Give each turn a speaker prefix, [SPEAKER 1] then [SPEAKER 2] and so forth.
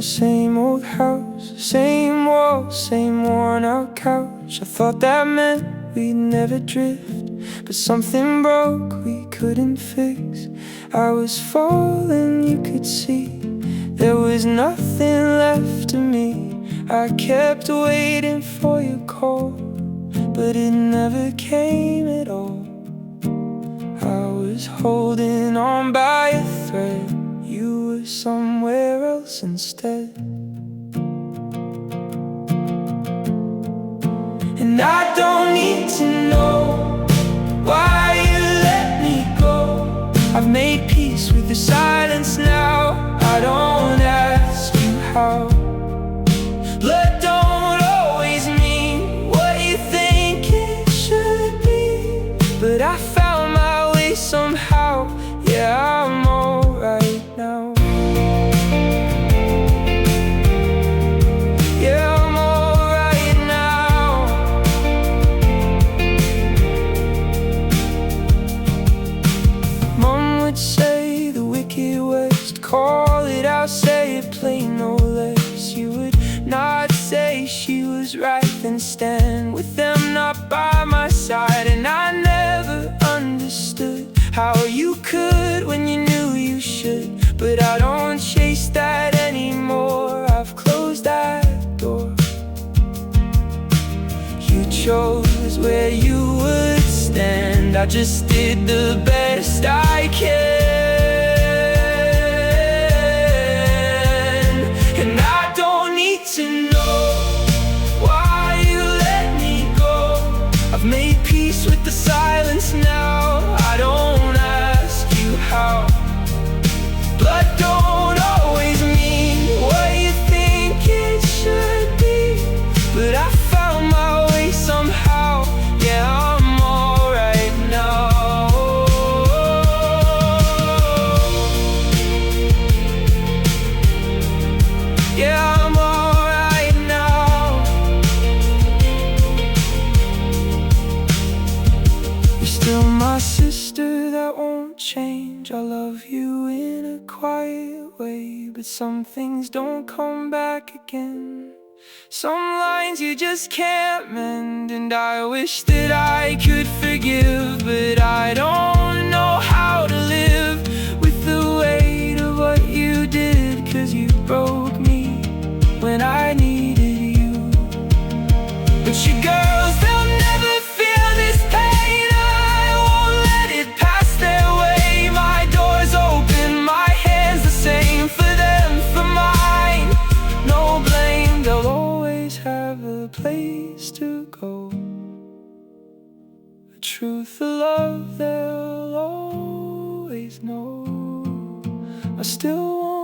[SPEAKER 1] the same old house, same walls, same worn out couch. I thought that meant we'd never drift, but something broke we couldn't fix. I was falling, you could see. There was nothing left of me. I kept waiting for your call, but it never came at all. I was holding on by a thread. You were somewhere else instead. And I don't need to know why you let me go. I've made peace with the silence now. I don't ask you how. Blood don't always mean what you think it should be, but I found my way somehow. Yeah, I'm alright now. Yeah, I'm alright now. Mom would say the Wicked West, call it out, say it plain, no less. You would not say she was right, then stand with them not by my side. And I never understood how you could when you knew you should, but I don't chase that anymore. I've closed that door. You chose where you would stand. I just did the best I can. And I don't need to know why you let me go. I've made peace with the silence now. I don't ask you how. Blood don't always mean what you think it should be, but I found my way somehow. Yeah, I'm alright now. Yeah, I'm alright now. You're still my sister that won't change. I love you in a quiet way, but some things don't come back again. Some lines you just can't mend, and I wish that I could forgive, but I don't know how to live with the weight of what you did. 'Cause you broke me when I needed you. But you girls, they'll never feel this pain. I won't let it pass their way. My door's open, my hand's the same, for them, for mine. No blame, they'll always have a place to go. A truth of love they'll always know. I still want